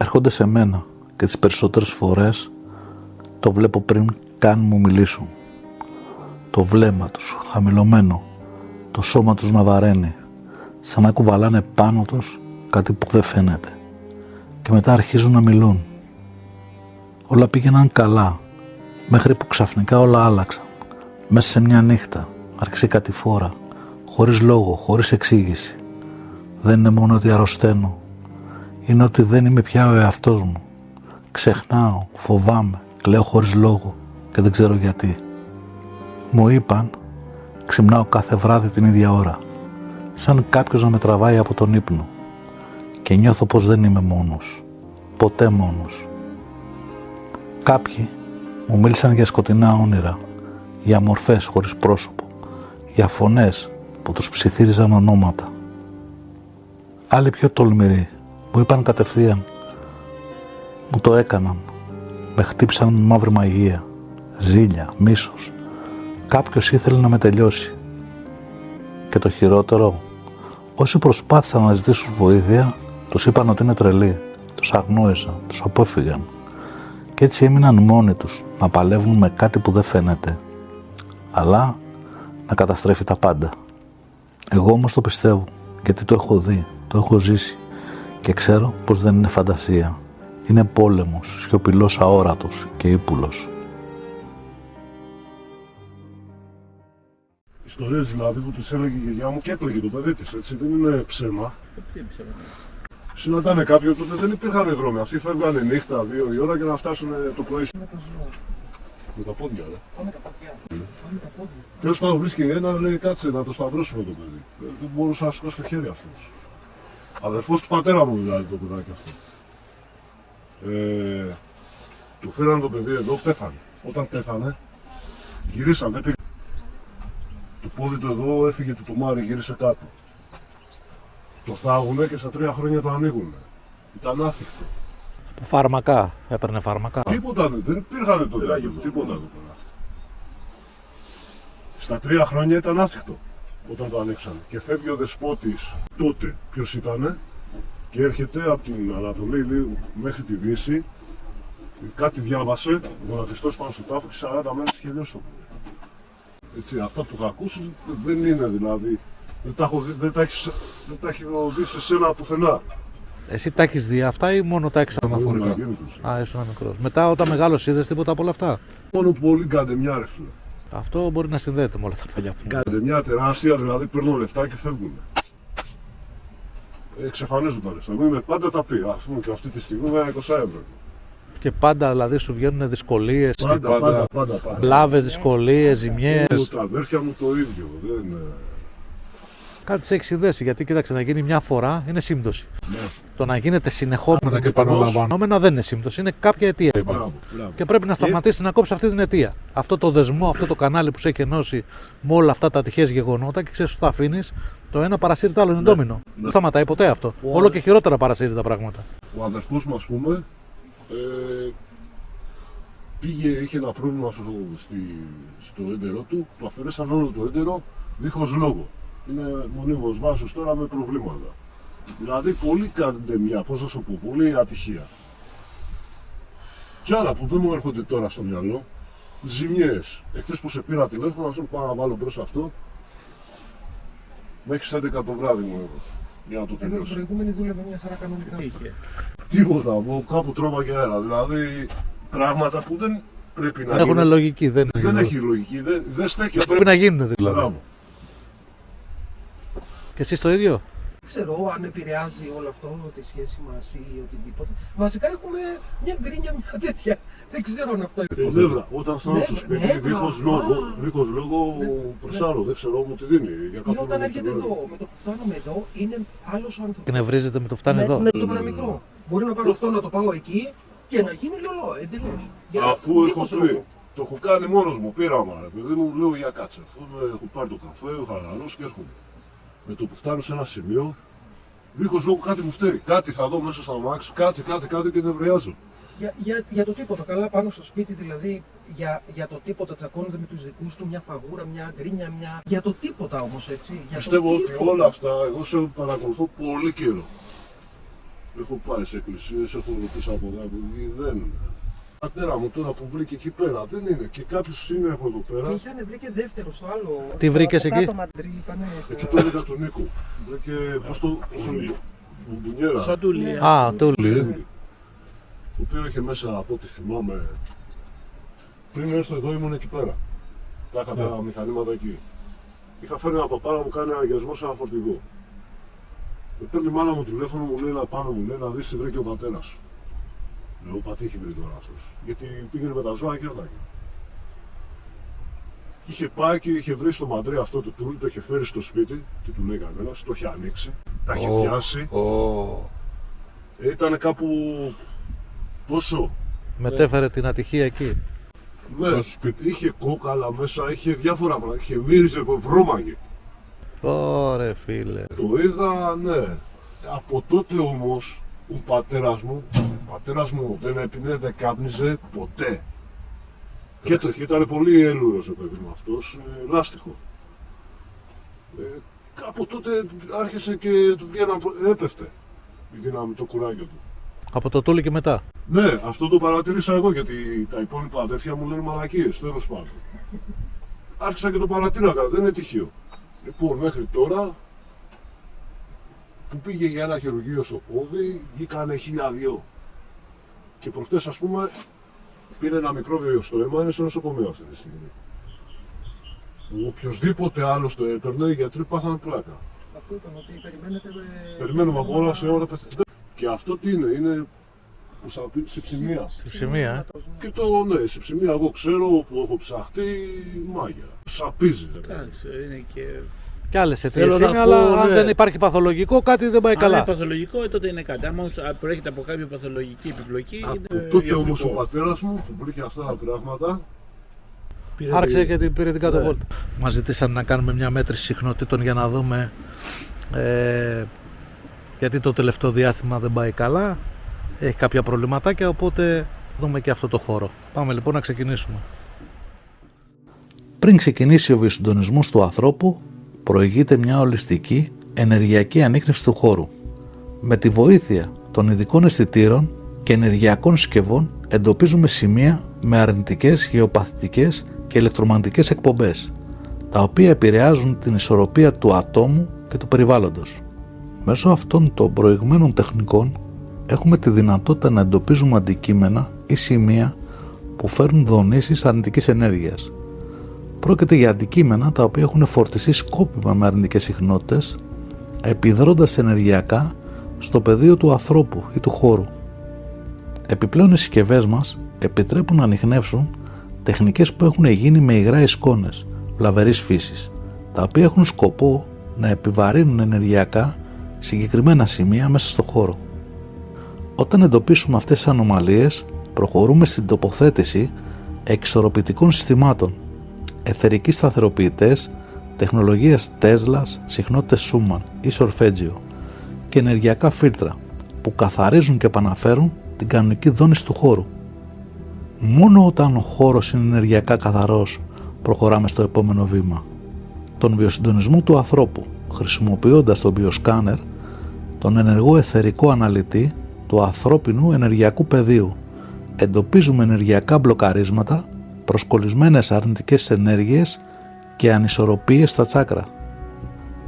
έρχονται σε μένα και τις περισσότερες φορές το βλέπω πριν καν μου μιλήσουν. Το βλέμμα τους χαμηλωμένο, το σώμα τους να βαραίνει, σαν να κουβαλάνε πάνω τους κάτι που δεν φαίνεται. Και μετά αρχίζουν να μιλούν. Όλα πήγαιναν καλά, μέχρι που ξαφνικά όλα άλλαξαν. Μέσα σε μια νύχτα, άρχισε κάτι φορά, χωρίς λόγο, χωρίς εξήγηση. Δεν είναι μόνο ότι αρρωσταίνω, είναι ότι δεν είμαι πια ο εαυτός μου. Ξεχνάω, φοβάμαι, κλαίω χωρίς λόγο και δεν ξέρω γιατί. Μου είπαν, ξυπνάω κάθε βράδυ την ίδια ώρα, σαν κάποιος να με τραβάει από τον ύπνο και νιώθω πως δεν είμαι μόνος, ποτέ μόνος. Κάποιοι μου μίλησαν για σκοτεινά όνειρα, για μορφές χωρίς πρόσωπο, για φωνές που τους ψιθύριζαν ονόματα. Άλλοι πιο τολμηροί μου είπαν κατευθείαν, μου το έκαναν, με χτύπησαν με μαύρη μαγεία, ζήλια, μίσος. Κάποιος ήθελε να με τελειώσει. Και το χειρότερο, όσοι προσπάθησαν να ζητήσουν βοήθεια, τους είπαν ότι είναι τρελοί, τους αγνόησαν, τους απόφυγαν. Και έτσι έμειναν μόνοι τους να παλεύουν με κάτι που δεν φαίνεται, αλλά να καταστρέφει τα πάντα. Εγώ όμως το πιστεύω, γιατί το έχω δει, το έχω ζήσει και ξέρω πως δεν είναι φαντασία. Είναι πόλεμος, σιωπηλός, αόρατος και ύπουλος. Ιστορίες δηλαδή που τους έλεγε η γιαγιά μου και έκλαιγε το παιδί της, έτσι, δεν είναι ψέμα. Τι ψέμα. Συναντάνε κάποιον, τότε δεν υπήρχαν δρόμοι. Αυτοί φεύγανε νύχτα, 2 η ώρα για να φτάσουν το πρωί. Με τα ζώα. Με τα πόδια, ρε. Πάμε τα πόδια. Πάμε τα πόδια. Τέλος πάντων βρίσκει ένα, λέει κάτσε να το σταυρώσουμε το παιδί. Δεν μπορούσε να σηκώσει το χέρι αυτός. Αδερφός του πατέρα μου δηλαδή το παιδάκι αυτό. Του φέραν το παιδί εδώ, πέθανε. Όταν πέθανε, γυρίσαν, δεν πήγαν. Το πόδι του εδώ έφυγε το τομάρι, γύρισε κάτω. Το θάγουνε και στα 3 χρόνια το ανοίγουνε. Ήταν άθικτο. Φάρμακα, έπαιρνε φάρμακα. Τίποτα δεν υπήρχαν τότε, τίποτα εδώ πέρα. Στα 3 χρόνια ήταν άθικτο όταν το ανοίξαν. Και φεύγει ο δεσπότης τότε, ποιος ήτανε, και έρχεται από την Ανατολή μέχρι τη Δύση. Κάτι διάβασε, γονατιστός πάνω στο τάφο και 40 μέρες είχε λιώσει το παιδί. Έτσι, αυτά που θα ακούσεις δεν είναι δηλαδή. Δεν τα έχει δει σε σένα πουθενά. Εσύ τα έχεις δει αυτά ή μόνο τα έχεις αναφορικά? Α, ήσουν μικρός. Μετά όταν μεγάλος είδες τίποτα από όλα αυτά? Μόνο πολύ καντεμιά ρε φίλε. Αυτό μπορεί να συνδέεται με όλα τα παλιά που μου. Καντεμιά τεράστια, δηλαδή παίρνουν λεφτά και φεύγουν. Εξαφανίζουν τα λεφτά. Είμαι πάντα τα πει. Ας πούμε και αυτή τη στιγμή με 20 ευρώ. Και πάντα δηλαδή σου βγαίνουν δυσκολίες, Πάντα. βλάβες, δυσκολίες, ζημιές. Τα αδέρφια μου το ίδιο. Δεν... Κάτι σε έχει συνδέσει, γιατί κοίταξε, να γίνει μια φορά είναι σύμπτωση. Ναι. Το να γίνεται συνεχόμενα και επαναλαμβανόμενα δεν είναι σύμπτωση, είναι κάποια αιτία. Μπράβο. Και πρέπει να σταματήσει να κόψει αυτή την αιτία. Αυτό το δεσμό, αυτό το κανάλι που σε έχει ενώσει με όλα αυτά τα τυχαία γεγονότα και ξέρει, το αφήνει, το ένα παρασύρει το άλλο, είναι ντόμινο. Δεν σταματάει ποτέ αυτό. Όλο και χειρότερα παρασύρει τα πράγματα. Ο αδερφός μου, ας πούμε, είχε ένα πρόβλημα στο έντερο του, του αφαιρέσαν όλο το έντερο δίχως λόγο. Είναι μονίμως βάσος τώρα με προβλήματα. Δηλαδή πολύ καντεμιά, πώς να σου πω, πολύ ατυχία. Κι άλλα που δεν μου έρχονται τώρα στο μυαλό, ζημιές. Εχθές που σε πήρα τηλέφωνο, να σου πάω να βάλω μπρος αυτό, μέχρι στις 11 το βράδυ μου έρχονται. Για να το τελειώσω. Η προηγούμενη δούλευε μια χαρά κανονικά. Τίποτα, από κάπου τρώμαγε αέρα. Δηλαδή πράγματα που δεν πρέπει να Έχουν λογική, δεν έχει λογική, δεν στέκει. Πρέπει να γίνουν δηλαδή. Μπράβο. Και εσείς το ίδιο? Ξέρω αν επηρεάζει όλο αυτό τη σχέση μας ή οτιδήποτε. Βασικά έχουμε μια γκρίνια, μια τέτοια. Δεν ξέρω αν αυτό είναι. Νεύρα, όταν φτάνω στο σπίτι, δίχως λόγο προσάρω, δεν ξέρω μου τι δίνει. Ή όταν έρχεται εδώ, με το που φτάνουμε εδώ, είναι άλλος άνθρωπος. Και νευρίζεται με το φτάνει εδώ. Με το παραμικρό. Μπορεί να πάρω αυτό να το πάω εκεί και να γίνει λολό, εντελώς. Αφού έχω πει, το έχω κάνει μόνος μου, πείραμα, παιδί μου, λέω για κάτσε. Αφού έχω πάρει το καφέ, χαλαρός και έρχομαι. Με το που φτάνω σε ένα σημείο, δίχως λόγο κάτι μου φταίει. Κάτι θα δω μέσα στο αμάξι, κάτι και νευριάζω. Για το τίποτα, καλά πάνω στο σπίτι δηλαδή, για το τίποτα τσακώνονται με τους δικούς του, μια φαγούρα, μια γκρίνια, μια... Για το τίποτα όμως, έτσι. Πιστεύω ότι όλα αυτά, εγώ σε παρακολουθώ πολύ καιρό. Έχω πάει σε εκκλησίες, έχω ρωτήσει από εδώ, δεν. Πατέρα μου τώρα που βρήκε εκεί πέρα, δεν είναι. Και κάποιος είναι από εδώ πέρα. Και είχαν βρει και δεύτερο στο άλλο. Τι βρήκες εκεί? Κάτω Μαντρί, είπανε. Εκεί το είδα τον Νίκο. Βρήκε, πώς το, μπουμπουνιέρα. Σαν τούλι. Α, τούλι. Το οποίο είχε μέσα, από ό,τι θυμάμαι, πριν έρθω εδώ ήμουν εκεί πέρα. Τα είχα τα μηχανήματα εκεί. Είχα φέρει ένα παπάρα μου κάνει αγιασμό σε ένα φορτηγό. Με παίρνει η μάνα μου τηλέφωνο, μου λέει πάνω μου, λέει να δεις τι βρήκε ο πατέρας σου. Λέω, πατή έχει βρει τώρα αυτός. Γιατί πήγαινε με τα ζώα και έρθαγε. Είχε πάει και είχε βρει στο Μαντρί αυτό το τούλι, το είχε φέρει στο σπίτι, τι του λέει κανένας, το είχε ανοίξει, τα είχε πιάσει. Ήταν κάπου πόσο. Μετέφερε την ατυχία εκεί. Ναι, στο σπίτι είχε κόκαλα μέσα, είχε διάφορα πράγματα, είχε μύριζε, βρώμαγε. Ωρε φίλε. Το είδα, ναι. Από τότε όμως ο πατέρας μου δεν έπινε, δεν κάπνιζε ποτέ. Και το ήταν πολύ έλουρος ο παιδί μου αυτός, λάστιχο. Από τότε άρχισε και του βγαίναν, έπεφτε η δύναμη, το κουράγιο του. Από το τούλι και μετά. Ναι, αυτό το παρατηρήσα εγώ γιατί τα υπόλοιπα αδέρφια μου λένε μαλακίες, τέλος πάντων. Άρχισα και το παρατήραγα, δεν είναι τυχαίο. Λοιπόν, μέχρι τώρα που πήγε για ένα χειρουργείο στο πόδι, βγήκανε 1.002. Και προχτές, ας πούμε, πήρε ένα μικρόβιο στο αίμα, είναι στο νοσοκομείο αυτή τη στιγμή. Οποιοςδήποτε άλλος το έπαιρνε, οι γιατροί πάθανε πλάκα. Αφού είπαν ότι περιμένετε. Περιμένουμε από όλα σε ώρα πεθαίνει. Και αυτό τι είναι που θα πει συψημία. Συψημία, Και το ναι, συψημία εγώ ξέρω που έχω ψαχτεί μάγια. Σαπίζει. Εντάξει, είναι και. Κι άλλες αιτίες Θέλω να είναι, αλλά πω, αν ναι. δεν υπάρχει παθολογικό, κάτι δεν πάει Αν καλά. είναι παθολογικό, τότε είναι κάτι. Άμα προέρχεται από κάποια παθολογική επιπλοκή. Από είναι τότε όμως ο διαφορετικό. πατέρας μου που βρήκε αυτά τα πράγματα. Άρχισε και πήρε την κάτω βόλτα. Μας ζητήσαν να κάνουμε μια μέτρηση συχνοτήτων για να δούμε γιατί το τελευταίο διάστημα δεν πάει καλά. Έχει κάποια προβληματάκια, οπότε δούμε και αυτό το χώρο. Πάμε λοιπόν να ξεκινήσουμε. Πριν ξεκινήσει ο βιοσυντονισμός του ανθρώπου, προηγείται μια ολιστική ενεργειακή ανίχνευση του χώρου. Με τη βοήθεια των ειδικών αισθητήρων και ενεργειακών συσκευών εντοπίζουμε σημεία με αρνητικές, γεωπαθητικές και ηλεκτρομαγνητικές εκπομπές, τα οποία επηρεάζουν την ισορροπία του ατόμου και του περιβάλλοντος. Μέσω αυτών των προηγμένων τεχνικών έχουμε τη δυνατότητα να εντοπίζουμε αντικείμενα ή σημεία που φέρνουν δονήσεις αρνητικής ενέργειας. Πρόκειται για αντικείμενα τα οποία έχουν φορτιστεί σκόπιμα με αρνητικές συχνότητες, επιδρώντας ενεργειακά στο πεδίο του ανθρώπου ή του χώρου. Επιπλέον οι συσκευές μας επιτρέπουν να ανιχνεύσουν τεχνικές που έχουν γίνει με υγρά σκόνες βλαβερής φύσης, τα οποία έχουν σκοπό να επιβαρύνουν ενεργειακά συγκεκριμένα σημεία μέσα στο χώρο. Όταν εντοπίσουμε αυτές τις ανομαλίες, προχωρούμε στην τοποθέτηση εξορροπητικών συστημάτων, αιθερικοί σταθεροποιητές, τεχνολογίας Τέσλας, συχνότητες Σούμαν ή Σορφέτζιο και ενεργειακά φίλτρα που καθαρίζουν και επαναφέρουν την κανονική δόνηση του χώρου. Μόνο όταν ο χώρος είναι ενεργειακά καθαρός προχωράμε στο επόμενο βήμα, τον βιοσυντονισμό του ανθρώπου, χρησιμοποιώντας τον βιοσκάνερ, τον ενεργό αιθερικό αναλυτή του ανθρώπινου ενεργειακού πεδίου. Εντοπίζουμε ενεργειακά μπλοκαρίσματα, προσκολλισμένες αρνητικές ενέργειες και ανισορροπίες στα τσάκρα.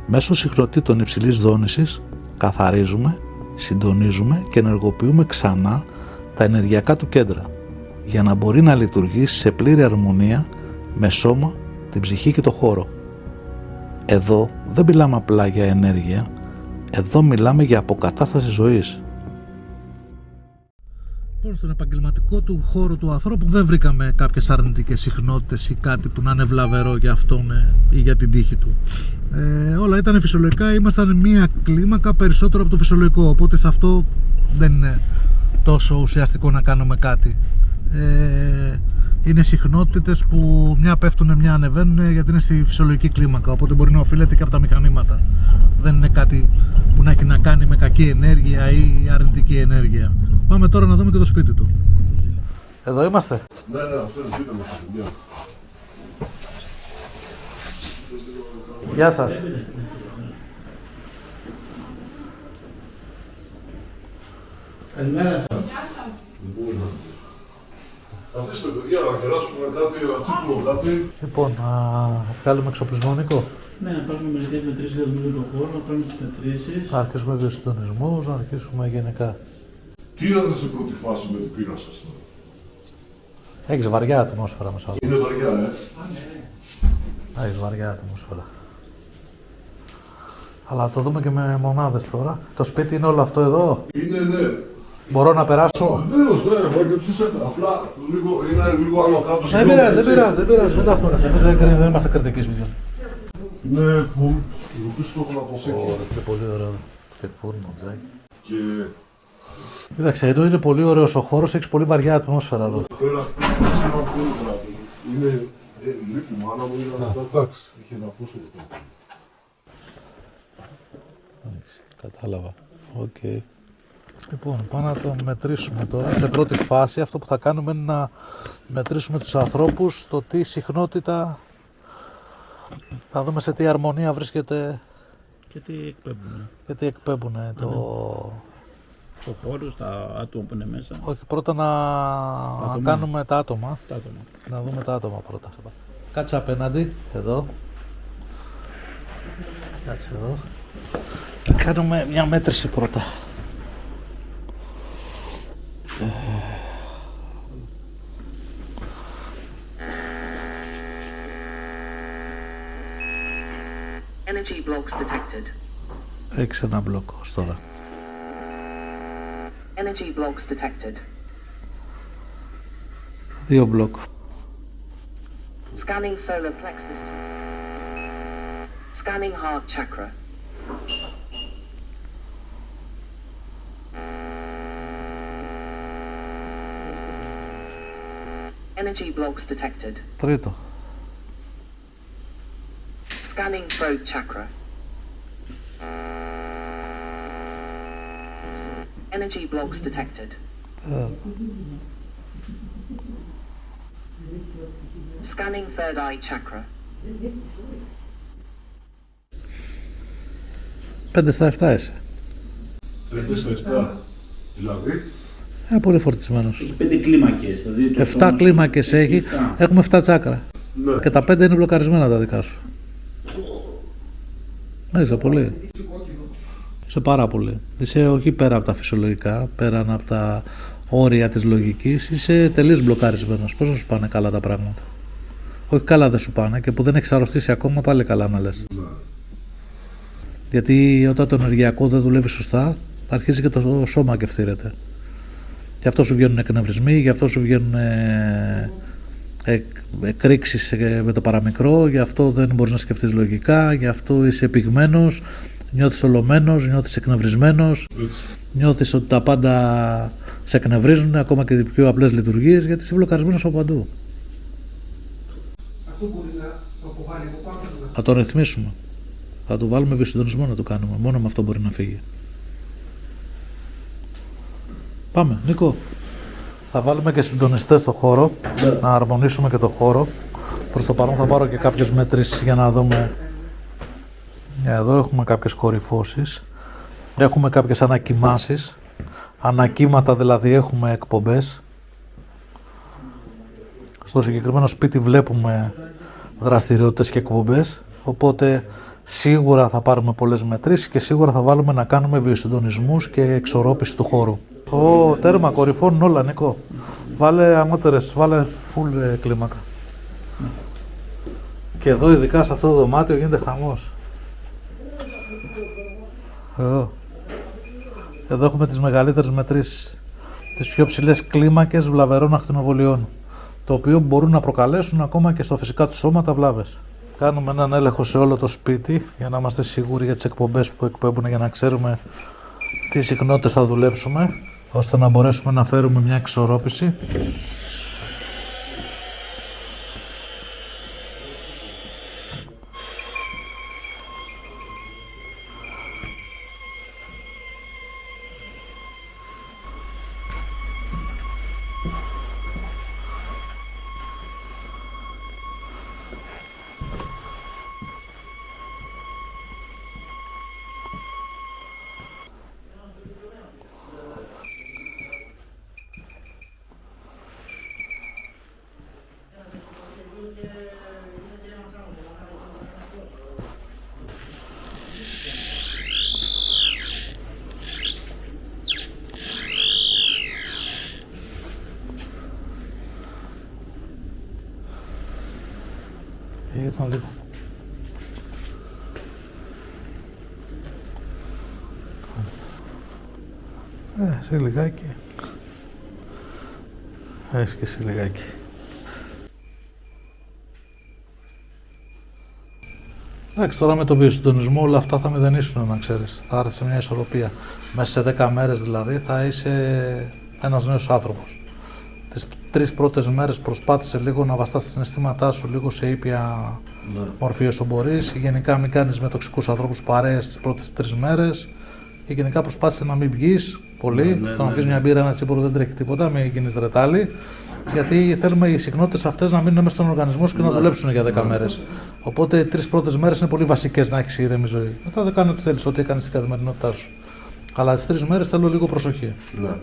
Μέσω συχνοτήτων υψηλής δόνησης καθαρίζουμε, συντονίζουμε και ενεργοποιούμε ξανά τα ενεργειακά του κέντρα για να μπορεί να λειτουργήσει σε πλήρη αρμονία με σώμα, την ψυχή και το χώρο. Εδώ δεν μιλάμε απλά για ενέργεια, εδώ μιλάμε για αποκατάσταση ζωής. Στον επαγγελματικό του χώρο του ανθρώπου δεν βρήκαμε κάποιες αρνητικές συχνότητες ή κάτι που να είναι βλαβερό για αυτόν ή για την τύχη του. Όλα ήταν φυσιολογικά, ήμασταν μία κλίμακα περισσότερο από το φυσιολογικό, οπότε σε αυτό δεν είναι τόσο ουσιαστικό να κάνουμε κάτι. Είναι συχνότητες που μια πέφτουν, μια ανεβαίνουν γιατί είναι στη φυσιολογική κλίμακα, οπότε μπορεί να οφείλεται και από τα μηχανήματα. Δεν είναι κάτι που να έχει να κάνει με κακή ενέργεια ή αρνητική ενέργεια. Πάμε τώρα να δούμε και το σπίτι του. Εδώ είμαστε. Ναι, αυτό είναι σπίτι μας. Γεια σας. Καλημέρα σας. Καθίστε παιδιά να κεράσουμε κάτι, να τσίπουμε κάτι. Λοιπόν, να βγάλουμε εξοπλισμό, Νίκο. Ναι, να πάρουμε μερικές μετρήσεις για τον λίγο χώρο, να κάνουμε τις μετρήσεις. Να αρχίσουμε βιοσυντονισμούς, να αρχίσουμε γενικά. Τι είδατε σε πρώτη φάση με την πείρα σας τώρα? Έχεις βαριά ατμόσφαιρα μέσα. Είναι βαριά, Έχεις βαριά ατμόσφαιρα. Αλλά θα το δούμε και με μονάδες τώρα. Το σπίτι είναι όλο αυτό εδώ. Είναι, ναι. Μπορώ να περάσω. Βεβαίως, ναι, εγώ και τους έφερα. Απλά είναι λίγο άλλο κάτω. Δεν πειράζει, δεν πειράζει. Μην τα χώρας. Εμείς δεν είμαστε κριτικοί σπιτιών. Είναι που το έχω να προσέξω. Είναι πολύ ωραίο. Και φούρνο, τζάκι. Και Κοίταξε, εδώ είναι πολύ ωραίος ο χώρος, έχεις πολύ βαριά ατμόσφαιρα εδώ. πέρα είναι λείπει η μάνα μου, είναι εντάξει, είχε να ακούσω αυτό. Εντάξει, κατάλαβα. Οκ. Λοιπόν, πάμε να το μετρήσουμε τώρα. Σε πρώτη φάση αυτό που θα κάνουμε είναι να μετρήσουμε τους ανθρώπους στο τι συχνότητα, θα δούμε σε τι αρμονία βρίσκεται Και τι εκπέμπουν. και τι εκπέμπουν Το χώρο, τα άτομα που είναι μέσα. Όχι, πρώτα να άτομα. κάνουμε τα άτομα. Τα άτομα. Να δούμε τα άτομα πρώτα. Κάτσε απέναντι, εδώ. Κάτσε εδώ. Κάνουμε μια μέτρηση πρώτα. Energy blocks detected. Έχεις ένα μπλοκ ως τώρα. Energy blocks detected. 2 μπλοκ. Scanning solar plexus. Scanning heart chakra. Energy blocks detected. Τρίτο. Scanning throat chakra. Energy blocks detected. Scanning third eye chakra. 5 στα 7 είσαι. 5 στα 7. Δηλαδή, Πολύ φορτισμένος. Έχει 5 κλίμακες. Δηλαδή 7 κλίμακες έχει. Έχουμε 7 τσάκρα. ναι. Και τα 5 είναι μπλοκαρισμένα τα δικά σου. Ναι, είσαι πολύ. Είσαι πάρα πολύ. Είσαι όχι πέρα από τα φυσιολογικά, πέραν από τα όρια της λογικής. Είσαι τελείως μπλοκαρισμένος. Πώς να σου πάνε καλά τα πράγματα? Όχι καλά δεν σου πάνε, και που δεν έχεις αρρωστήσει ακόμα πάλι καλά να λες. Ναι. Γιατί όταν το ενεργειακό δεν δουλεύει σωστά, θα αρχίζει και το σώμα και ευθύρεται. Γι' αυτό σου βγαίνουν εκνευρισμοί, γι' αυτό σου βγαίνουν εκρήξεις με το παραμικρό, γι' αυτό δεν μπορείς να σκεφτείς λογικά, γι' αυτό είσαι πυγμένος, νιώθεις ολωμένος, νιώθεις εκνευρισμένος, νιώθεις ότι τα πάντα σε εκνευρίζουν, ακόμα και οι πιο απλές λειτουργίες, γιατί είσαι μπλοκαρισμένος από παντού. Αυτό μπορεί να το αποβάλει από πάνω. Θα το ρυθμίσουμε. Θα του βάλουμε βιοσυντονισμό να το κάνουμε. Μόνο με αυτό μπορεί να φύγει. Πάμε, Νίκο. Θα βάλουμε και συντονιστές στο χώρο, να αρμονίσουμε και το χώρο. Προς το παρόν θα πάρω και κάποιες μετρήσεις για να δούμε. Εδώ έχουμε κάποιες κορυφώσεις. Έχουμε κάποιες ανακυμάσεις. Ανακύματα δηλαδή έχουμε εκπομπές. Στο συγκεκριμένο σπίτι βλέπουμε δραστηριότητες και εκπομπές. Οπότε σίγουρα θα πάρουμε πολλές μετρήσεις και σίγουρα θα βάλουμε να κάνουμε βιοσυντονισμούς και εξορρόπηση του χώρου. Τέρμα, κορυφώνουν όλα, Νικό. Βάλε ανώτερες, βάλε full κλίμακα. Και εδώ ειδικά σε αυτό το δωμάτιο γίνεται χαμός. Εδώ έχουμε τις μεγαλύτερες μετρήσεις. Τις πιο ψηλές κλίμακες βλαβερών ακτινοβολιών, το οποίο μπορούν να προκαλέσουν ακόμα και στο φυσικά του σώματα βλάβες. Κάνουμε έναν έλεγχο σε όλο το σπίτι για να είμαστε σίγουροι για τις εκπομπές που εκπέμπουν, για να ξέρουμε τι συχνότητες θα δουλέψουμε, ώστε να μπορέσουμε να φέρουμε μια εξορρόπηση. ήταν λίγο. Σε λιγάκι. Έχεις και σε λιγάκι. Εντάξει, τώρα με το βιοσυντονισμό όλα αυτά θα μηδενίσουν, να ξέρεις. Θα έρθει σε μια ισορροπία. Μέσα σε 10 μέρες δηλαδή θα είσαι ένας νέος άνθρωπος. Τις 3 πρώτες μέρες προσπάθησε λίγο να βαστάς τα συναισθήματά σου λίγο σε ήπια μορφή όσο μπορείς. Γενικά μην κάνεις με τοξικούς ανθρώπους παρέες τις πρώτες 3 μέρες. Και γενικά προσπάθησε να μην βγεις πολύ. Το να πεις μια μπύρα, ένα τσίπουρο δεν τρέχει τίποτα, μην γίνεις ρετάλι. Γιατί θέλουμε οι συχνότητες αυτές να μείνουν μέσα στον οργανισμό σου και να δουλέψουν για 10 μέρες. Οπότε οι 3 πρώτες μέρες είναι πολύ βασικές να έχεις ήρεμη ζωή. Μετά δεν κάνει ό,τι θέλεις, ό,τι έκανες στην καθημερινότητά σου. Αλλά τις 3 μέρες θέλω λίγο προσοχή. Ναι.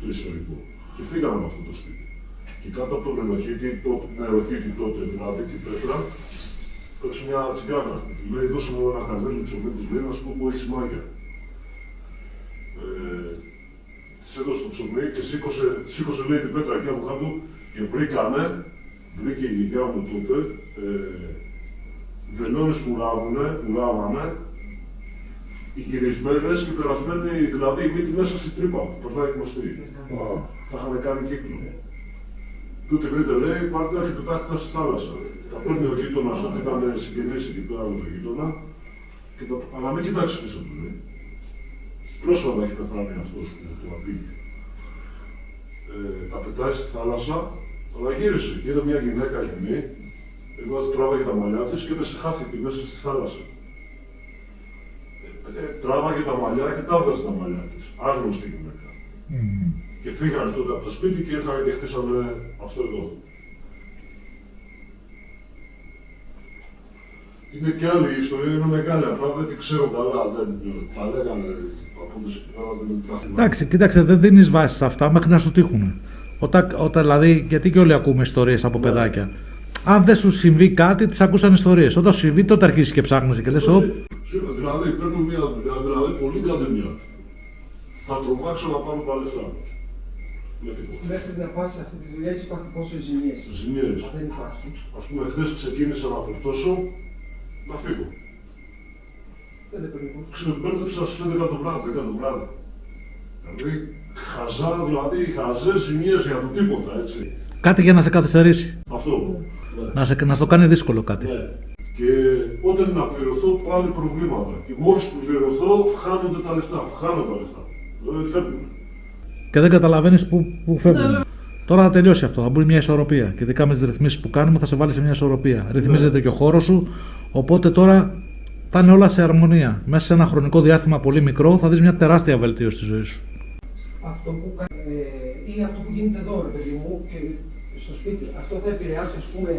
Το ιστορικό. Και φύγαμε από αυτό το σπίτι. Και κάτω από το νεροχύτη τότε, δηλαδή την πέτρα, πέτσε μια τσιγκάνα. Της λέει, δώσε μου ένα καρβέλι ψωμί, της λέει, να σου πω που έχεις μάγια. Της έδωσε το ψωμί και σήκωσε λέει την πέτρα εκεί από κάτω και βρήκε η γιαγιά μου τότε, βελόνες που ράβανε, οι γυρισμένες και περασμένοι, δηλαδή η μύτη μέσα στη τρύπα που περνάει η γνωστή. Τα είχαν κάνει κύκλο. Τότε βρείτε λέει, πάρτε και πετάχτητα στη θάλασσα. Τα παίρνει ο γείτονας, ότι ήταν συγγενείς εκεί πέρα με τον γείτονα, αλλά μην κοιτάξει πίσω του λέει. Πρόσφατα έχει πεθάνει αυτός που το πήγε. Τα πετάει στη θάλασσα, αλλά γύρισε. Είδε μια γυναίκα γυμνή, εγώ τράβαγε τα μαλλιά της και έπεσε χάθηκε μέσα στη θάλασσα. Τράβαγε τα μαλλιά και τα έβγαζε τα μαλλιά της. Άγνωστη γυναίκα. Και φύγανε τότε από το σπίτι και ήρθαν και χτίσανε αυτό εδώ. Είναι και άλλη η ιστορία, είναι μεγάλη. Απλά δεν την ξέρω καλά. Τα λέγανε από τους εκεί πέρα, δεν είναι. Εντάξει, κοίταξε, δεν δίνεις βάση σε αυτά μέχρι να σου τύχουν. Όταν δηλαδή, γιατί και όλοι ακούμε ιστορίες από παιδάκια. Αν δεν σου συμβεί κάτι, τις ακούσαν ιστορίες. Όταν σου συμβεί, τότε αρχίσεις και ψάχνεις και λες, Δηλαδή, παίρνω μια δουλειά, δηλαδή πολύ καλή. Θα τρομάξω να πάρω τα λεφτά. Μέχρι να πας σε αυτή τη δουλειά έχεις πάθει πόσες ζημιές. Ζημιές. Δεν υπάρχει. Ας πούμε, χθες ξεκίνησα να φορτώσω, να φύγω. Ξεμπέρδεψα στις 11 το βράδυ, 10 το βράδυ. Δηλαδή, χαζές ζημιές για το τίποτα, έτσι. κάτι για να σε καθυστερήσει. Αυτό. Ναι. Να στο κάνει δύσκολο κάτι. Ναι. Και όταν να πληρωθώ πάλι προβλήματα. Και μόλις πληρωθώ, χάνονται τα λεφτά. Δηλαδή φεύγουν. Και δεν καταλαβαίνεις που φεύγουν. Ναι. Τώρα θα τελειώσει αυτό. Θα μπει μια ισορροπία. Και ειδικά με τις ρυθμίσεις που κάνουμε θα σε βάλει σε μια ισορροπία. Ναι. Ρυθμίζεται και ο χώρος σου. Οπότε τώρα θα είναι όλα σε αρμονία. Μέσα σε ένα χρονικό διάστημα πολύ μικρό θα δεις μια τεράστια βελτίωση στη ζωή σου. Αυτό που ή αυτό που γίνεται εδώ, ρε παιδί μου, και στο σπίτι, αυτό θα επηρεάσει, ας πούμε,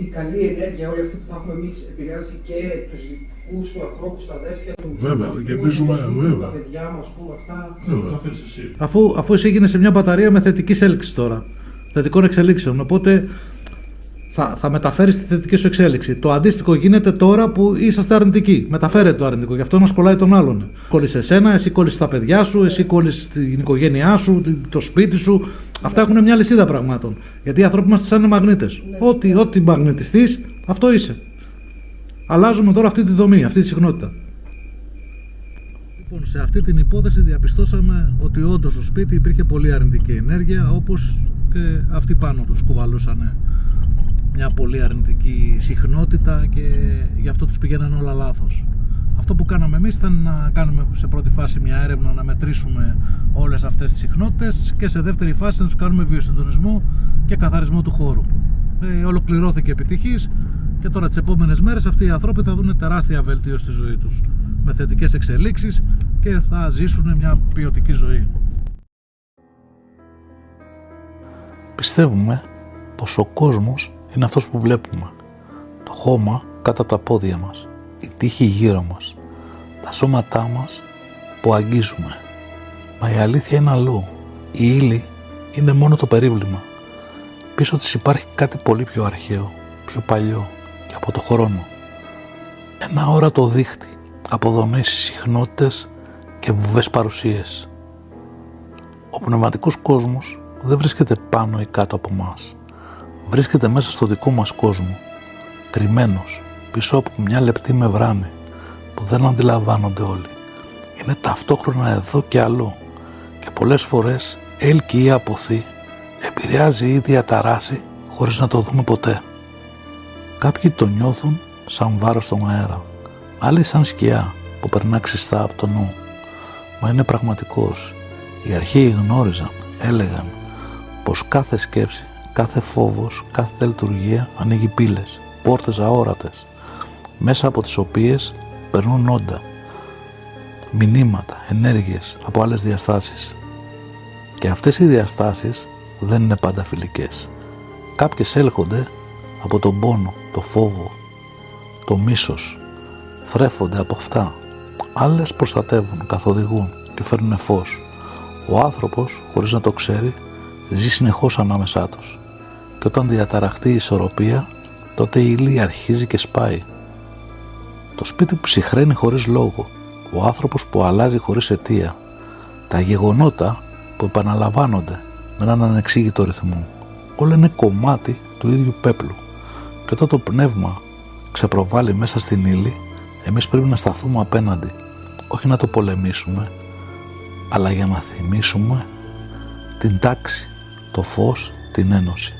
η καλή ενέργεια, όλη αυτή που θα έχουμε εμείς, επηρεάζει και τους δικούς του ανθρώπους, τα αδέρφια του. Βέβαια, κερδίζουμε, βέβαια. Τα παιδιά μας, ας πούμε, αυτά. Βέβαια, θα εσύ. Αφού εσύ γίνεσαι μια μπαταρία με θετική έλξη τώρα, θετικών εξελίξεων, οπότε θα μεταφέρεις τη θετική σου εξέλιξη. Το αντίστοιχο γίνεται τώρα που είσαστε αρνητικοί. Μεταφέρετε το αρνητικό, γι' αυτό να σκολάει τον άλλον. Κόλλησε εσένα, εσύ κόλλησε τα παιδιά σου, εσύ κόλλησε την οικογένειά σου, το σπίτι σου. Αυτά έχουν μια λυσίδα πραγμάτων. Γιατί οι άνθρωποι είμαστε σαν μαγνήτες. Ό,τι μαγνητιστείς, αυτό είσαι. Αλλάζουμε τώρα αυτή τη δομή, αυτή τη συχνότητα. Λοιπόν, σε αυτή την υπόθεση διαπιστώσαμε ότι όντως στο σπίτι υπήρχε πολύ αρνητική ενέργεια, όπως και αυτοί πάνω τους κουβαλούσαν μια πολύ αρνητική συχνότητα και γι' αυτό τους πηγαίναν όλα λάθος. Αυτό που κάναμε εμείς ήταν να κάνουμε σε πρώτη φάση μια έρευνα, να μετρήσουμε όλες αυτές τις συχνότητες και σε δεύτερη φάση να τους κάνουμε βιοσυντονισμό και καθαρισμό του χώρου. Ολοκληρώθηκε επιτυχής και τώρα τις επόμενες μέρες αυτοί οι άνθρωποι θα δουν τεράστια βελτίωση στη ζωή τους με θετικές εξελίξεις και θα ζήσουν μια ποιοτική ζωή. Πιστεύουμε πως ο κόσμος είναι αυτός που βλέπουμε. Το χώμα κάτω από τα πόδια μας, η τύχη γύρω μας, τα σώματά μας που αγγίζουμε. Μα η αλήθεια είναι αλλού. Η ύλη είναι μόνο το περίβλημα. Πίσω της υπάρχει κάτι πολύ πιο αρχαίο, πιο παλιό και από το χρόνο. Ένα όρατο δίχτυ από δομές, συχνότητες και βουβές παρουσίες. Ο πνευματικός κόσμος δεν βρίσκεται πάνω ή κάτω από μας. βρίσκεται μέσα στο δικό μας κόσμο, κρυμμένος πίσω από μια λεπτή μεμβράνη που δεν αντιλαμβάνονται όλοι. Είναι ταυτόχρονα εδώ και αλλού και πολλές φορές έλκει ή αποθεί, επηρεάζει ή διαταράσει χωρίς να το δούμε ποτέ. Κάποιοι το νιώθουν σαν βάρος στον αέρα, άλλοι σαν σκιά που περνά ξιστά από το νου. Μα είναι πραγματικός. Οι αρχαίοι γνώριζαν, έλεγαν πως κάθε σκέψη, κάθε φόβος, κάθε λειτουργία ανοίγει πύλες, πόρτες αόρατες, μέσα από τις οποίες περνούν όντα, μηνύματα, ενέργειες από άλλες διαστάσεις. Και αυτές οι διαστάσεις δεν είναι πάντα φιλικές. Κάποιες έλκονται από τον πόνο, το φόβο, το μίσος, θρέφονται από αυτά. Άλλες προστατεύουν, καθοδηγούν και φέρνουν φως. Ο άνθρωπος, χωρίς να το ξέρει, ζει συνεχώς ανάμεσά τους. Και όταν διαταραχτεί η ισορροπία, τότε η ύλη αρχίζει και σπάει. Το σπίτι που ψυχραίνει χωρίς λόγο, ο άνθρωπος που αλλάζει χωρίς αιτία, τα γεγονότα που επαναλαμβάνονται με έναν ανεξήγητο ρυθμό, όλα είναι κομμάτι του ίδιου πέπλου. Και όταν το πνεύμα ξεπροβάλλει μέσα στην ύλη, εμείς πρέπει να σταθούμε απέναντι, όχι να το πολεμήσουμε, αλλά για να θυμίσουμε την τάξη, το φως, την ένωση.